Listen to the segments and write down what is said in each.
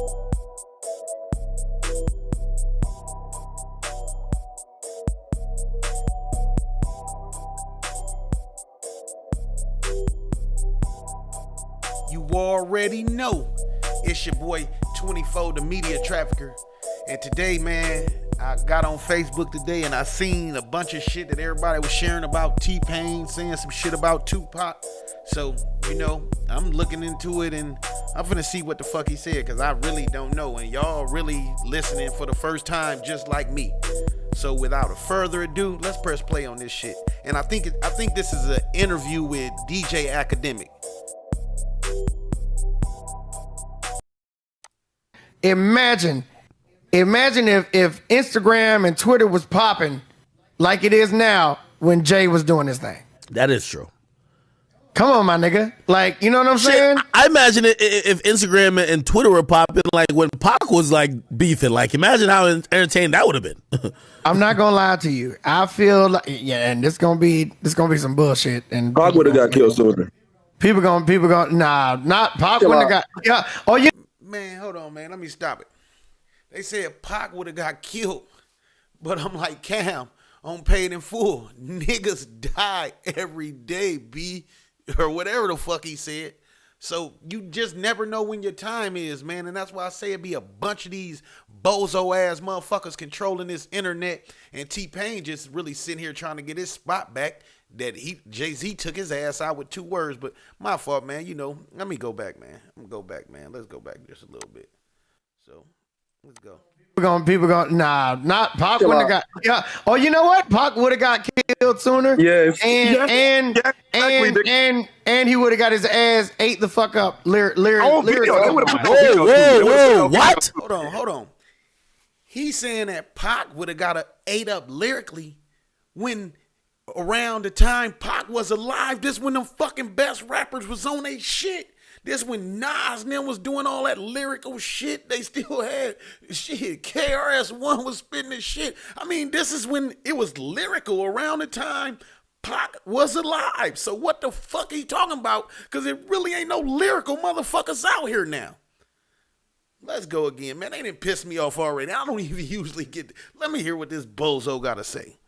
You already know it's your boy 24, the media trafficker. And today, man, I got on Facebook today and I seen a bunch of shit that everybody was sharing about T-Pain, saying some shit about Tupac. So, I'm looking into it and I'm finna see what the fuck he said, because I really don't know. And y'all really listening for the first time just like me. So without further ado, let's press play on this shit. And I think this is an interview with DJ Akademiks. Imagine if Instagram and Twitter was popping like it is now when Jay was doing his thing. That is true. Come on, my nigga. Like, you know what I'm saying? I imagine if Instagram and Twitter were popping like when Pac was like beefing. Like, imagine how entertaining that would have been. I'm not gonna lie to you. I feel like, and this gonna be some bullshit. And Pac would have got killed sooner. People gonna not Pac wouldn't have got. Yeah. Oh yeah. Man, hold on, man. Let me stop it. They said Pac would have got killed, but I'm like, Cam, on Paid in Full. Niggas die every day, B, or whatever the fuck he said. So you just never know when your time is, man. And that's why I say it be a bunch of these bozo ass motherfuckers controlling this internet. And T-Pain just really sitting here trying to get his spot back that Jay-Z took his ass out with 2 words. But my fault, man. Let me go back, man. Let's go back just a little bit. So let's go. People going not Pac wouldn't have got. Yeah. Oh, you know what? Pac would have got killed sooner. Yes. And he would have got his ass ate the fuck up. Whoa, what? Hold on. He's saying that Pac would have got ate up lyrically when around the time Pac was alive. This when them fucking best rappers was on their shit. This when Nas and them was doing all that lyrical shit. They still had shit. KRS-One was spitting this shit. I mean, this is when it was lyrical around the time Pac was alive. So what the fuck are you talking about? Because it really ain't no lyrical motherfuckers out here now. Let's go again, man. They didn't piss me off already. I don't even usually get. Let me hear what this bozo got to say.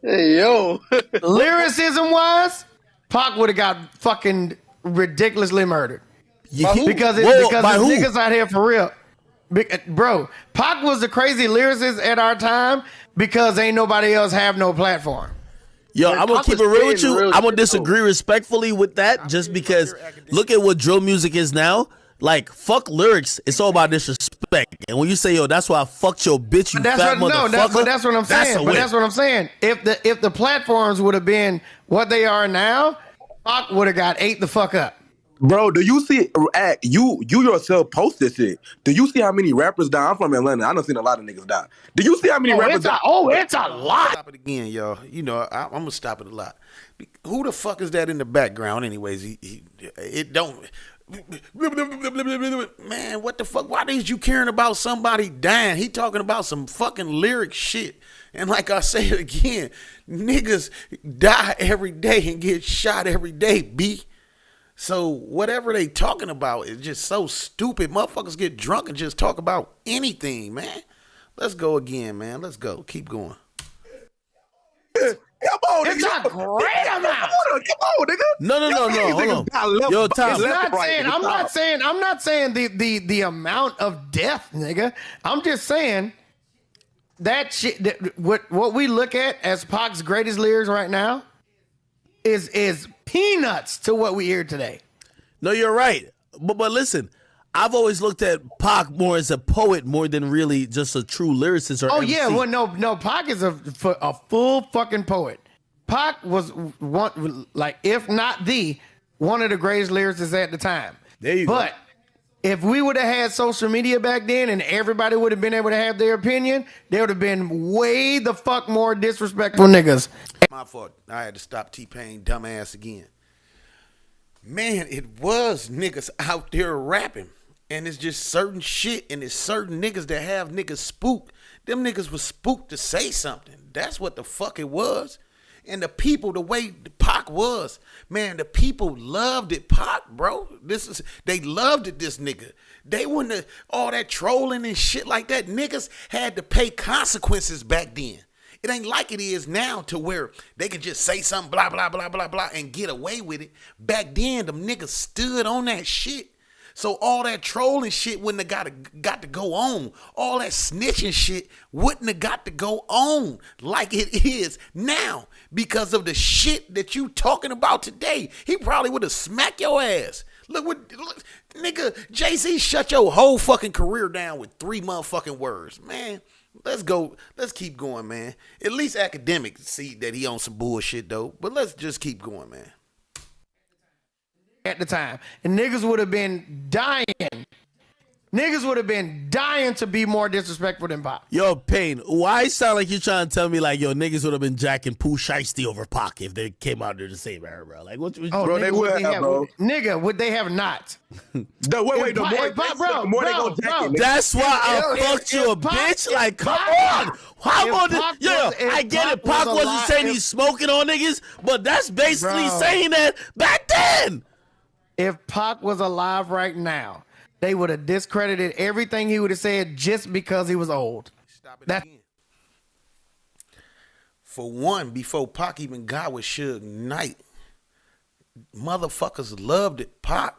Hey, yo. Lyricism wise, Pac would have got fucking ridiculously murdered. Because niggas out here for real. Bro, Pac was the crazy lyricist at our time because ain't nobody else have no platform. Yo, I'm going to keep it real with you. I'm going to disagree respectfully with that just because look at what drill music is now. Like, fuck lyrics. It's all about disrespect. And when you say, yo, that's why I fucked your bitch, you fat motherfucker. But that's what I'm saying. That's what I'm saying. If the platforms would have been what they are now, Pac would have got ate the fuck up. Bro, do you see, you yourself post this shit. Do you see how many rappers die? I'm from Atlanta. I done seen a lot of niggas die. Do you see how many rappers die? It's a lot. Stop it again, y'all. I'm going to stop it a lot. Who the fuck is that in the background anyways? It don't... Man, what the fuck? Why did you caring about somebody dying? He talking about some fucking lyric shit. And like I say it again, niggas die every day and get shot every day, B. So whatever they talking about is just so stupid. Motherfuckers get drunk and just talk about anything, man. Let's go again, man. Let's go. Keep going. Come on, it's nigga. a great amount. Come on, nigga. No. Hold on. Yo, Tom. I'm not saying the amount of death, nigga. I'm just saying that shit. What we look at as Pac's greatest lyrics right now is peanuts to what we hear today. No, you're right. But listen, I've always looked at Pac more as a poet more than really just a true lyricist or MC. Yeah, well, no, Pac is a full fucking poet. Pac was one, like, if not one of the greatest lyricists at the time. There you go. But if we would have had social media back then and everybody would have been able to have their opinion, there would have been way the fuck more disrespectful niggas. My fault. I had to stop T-Pain dumbass again. Man, it was niggas out there rapping. And it's just certain shit, and it's certain niggas that have niggas spooked. Them niggas was spooked to say something. That's what the fuck it was. And the people, the way Pac was, man, the people loved it, Pac, bro. They loved it, this nigga. They wouldn't have, all that trolling and shit like that. Niggas had to pay consequences back then. It ain't like it is now to where they can just say something, blah, blah, blah, blah, blah, and get away with it. Back then, them niggas stood on that shit. So all that trolling shit wouldn't have got to go on. All that snitching shit wouldn't have got to go on like it is now because of the shit that you talking about today. He probably would have smacked your ass. Look, nigga, Jay-Z shut your whole fucking career down with 3 motherfucking words. Man, let's go. Let's keep going, man. At least Akademiks see that he on some bullshit, though. But let's just keep going, man. At the time, and niggas would have been dying. Niggas would have been dying to be more disrespectful than Pac. Yo, Payne, why sound like you trying to tell me like, yo, niggas would have been jacking Pooh Shiesty over Pac if they came out there the same era, bro? Like, what? Bro, they would have, bro. Nigga, would they have not? Wait, the more they go jacking. That's why I fucked you, bitch. Like, come on. I get it. Pac wasn't saying he's smoking on niggas, but that's basically saying that back then. If Pac was alive right now, they would have discredited everything he would have said just because he was old. Stop it again. For one, before Pac even got with Suge Knight, motherfuckers loved it, Pac.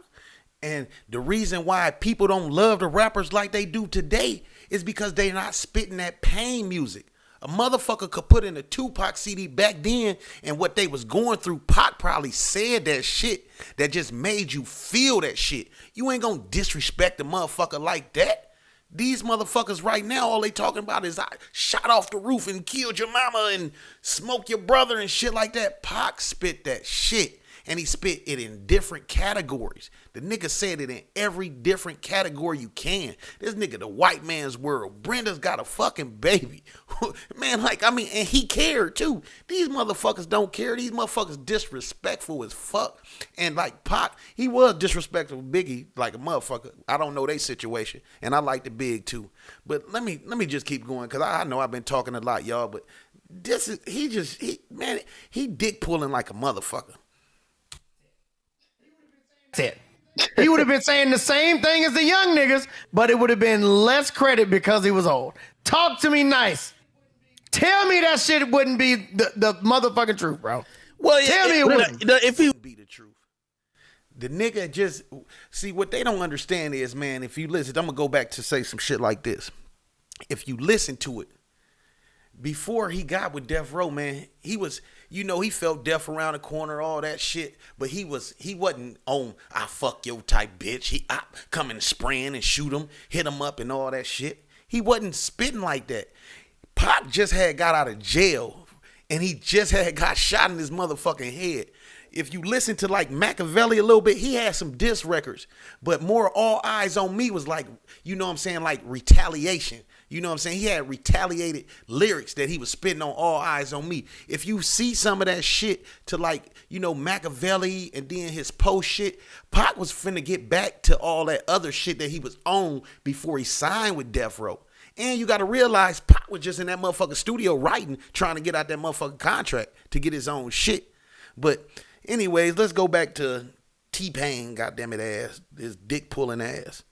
And the reason why people don't love the rappers like they do today is because they're not spitting that pain music. A motherfucker could put in a Tupac CD back then, and what they was going through, Pac probably said that shit that just made you feel that shit. You ain't gonna disrespect a motherfucker like that. These motherfuckers right now, all they talking about is I shot off the roof and killed your mama and smoked your brother and shit like that. Pac spit that shit. And he spit it in different categories. The nigga said it in every different category you can. This nigga, the white man's world. Brenda's got a fucking baby. Man, and he cared too. These motherfuckers don't care. These motherfuckers disrespectful as fuck. And like Pac, he was disrespectful to Biggie like a motherfucker. I don't know their situation. And I like the Big too. But let me just keep going because I know I've been talking a lot, y'all. But he dick pulling like a motherfucker. It. He would have been saying the same thing as the young niggas, but it would have been less credit because he was old. Talk to me nice. Tell me that shit wouldn't be the motherfucking truth, bro. Well, tell me it wouldn't. If he would be the truth. The nigga just see what they don't understand is, man, if you listen, I'm gonna go back to say some shit like this. If you listen to it, before he got with Death Row, man, he was, he felt death around the corner, all that shit. But he wasn't on, I fuck your type bitch. I come and spraying and shoot him, hit him up and all that shit. He wasn't spitting like that. Pac just had got out of jail and he just had got shot in his motherfucking head. If you listen to like Machiavelli a little bit, he had some diss records, but more All Eyes on Me was like, like retaliation. You know what I'm saying? He had retaliated lyrics that he was spitting on All Eyes on Me. If you see some of that shit to like, Machiavelli and then his post shit, Pac was finna get back to all that other shit that he was on before he signed with Death Row. And you got to realize Pac was just in that motherfucking studio writing, trying to get out that motherfucking contract to get his own shit. But anyways, let's go back to T-Pain, goddamn it ass, his dick pulling ass.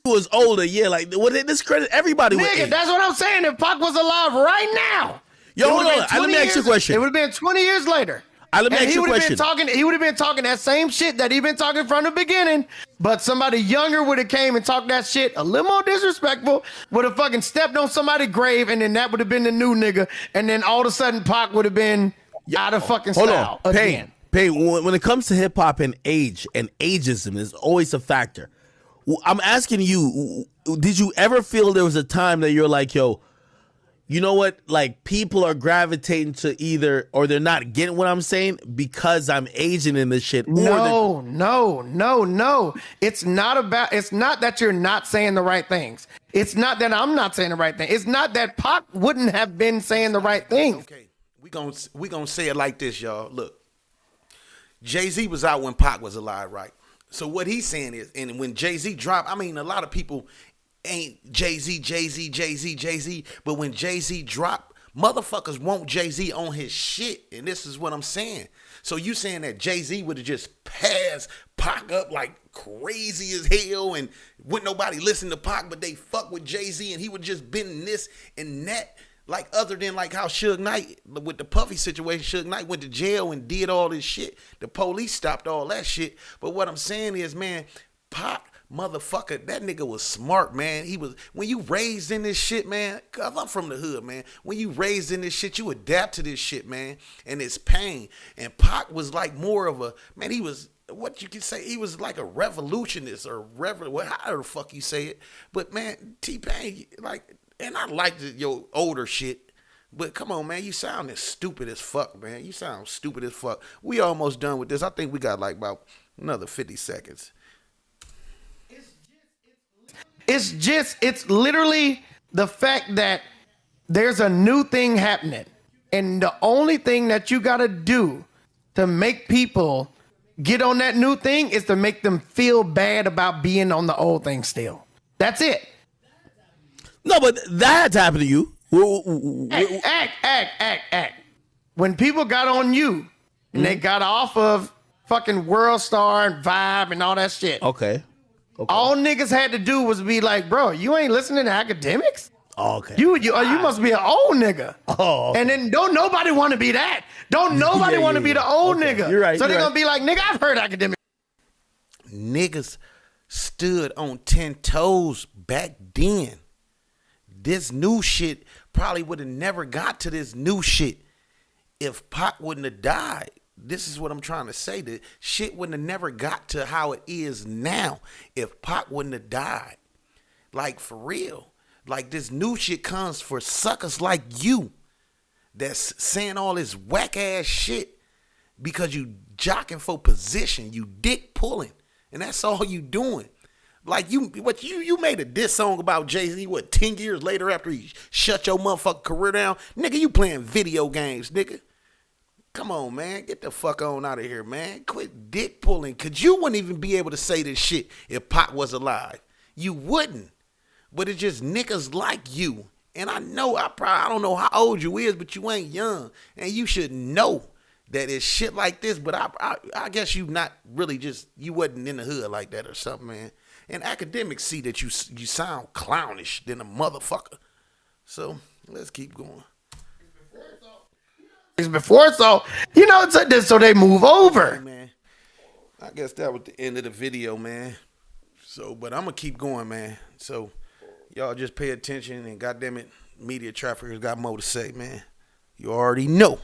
Who was older, like what they discredit everybody with. Nigga, that's what I'm saying. If Pac was alive right now, yo, hold on. Let me ask you a question. It would have been 20 years later. Let me ask you a question. He would have been talking that same shit that he been talking from the beginning, but somebody younger would have came and talked that shit a little more disrespectful, would have fucking stepped on somebody's grave, and then that would have been the new nigga, and then all of a sudden Pac would have been out of fucking style again. Payne, when it comes to hip hop and age and ageism is always a factor. I'm asking you, did you ever feel there was a time that you're like, yo, you know what? Like people are gravitating to either, or they're not getting what I'm saying because I'm aging in this shit. No. It's not that you're not saying the right things. It's not that I'm not saying the right thing. It's not that Pac wouldn't have been saying the right things. Okay, we gonna say it like this, y'all. Look, Jay-Z was out when Pac was alive, right? So what he's saying is, and when Jay-Z dropped, a lot of people ain't Jay-Z, but when Jay-Z dropped, Motherfuckers want Jay-Z on his shit, and this is what I'm saying. So you saying that Jay-Z would have just passed Pac up like crazy as hell, and wouldn't nobody listen to Pac, but they fuck with Jay-Z, and he would just been this and that. Like, other than like how Suge Knight, with the Puffy situation, Suge Knight went to jail and did all this shit. The police stopped all that shit. But what I'm saying is, man, Pac, motherfucker, that nigga was smart, man. He was, when you raised in this shit, man, cause I'm from the hood, man. When you raised in this shit, you adapt to this shit, man. And it's pain. And Pac was like more of a, man, he was, what you can say, he was like a revolutionist or however the fuck you say it. But man, T-Pain, like, and I liked your older shit, but come on, man, you sound as stupid as fuck, man. You sound stupid as fuck. We almost done with this. I think we got like about another 50 seconds. It's literally the fact that there's a new thing happening. And the only thing that you got to do to make people get on that new thing is to make them feel bad about being on the old thing still. That's it. No, but that had to happen to you. Act. When people got on you and they got off of fucking World Star and Vibe and all that shit. Okay. All niggas had to do was be like, bro, you ain't listening to Akademiks? Oh, okay. You must be an old nigga. Oh, okay. And then don't nobody want to be that. Don't nobody want to be the old nigga. You're right. So they're going to be like, nigga, I've heard Akademiks. Niggas stood on 10 toes back then. This new shit probably would have never got to this new shit if Pac wouldn't have died. This is what I'm trying to say. The shit wouldn't have never got to how it is now if Pac wouldn't have died. Like, for real. Like, this new shit comes for suckers like you that's saying all this whack ass shit because you jocking for position, you dick pulling, and that's all you doing. Like, you made a diss song about Jay-Z, 10 years later after he shut your motherfucking career down? Nigga, you playing video games, nigga. Come on, man. Get the fuck on out of here, man. Quit dick pulling. Cause you wouldn't even be able to say this shit if Pac was alive. You wouldn't. But it's just niggas like you. And I know, I don't know how old you is, but you ain't young. And you should know that it's shit like this. But I guess you not really just, you wasn't in the hood like that or something, man. And Akademiks see that you sound clownish than a motherfucker. So let's keep going. It's before, so so they move over. Hey, man, I guess that was the end of the video, man. So, but I'm gonna keep going, man. So y'all just pay attention, and goddamn it, media traffickers got more to say, man. You already know.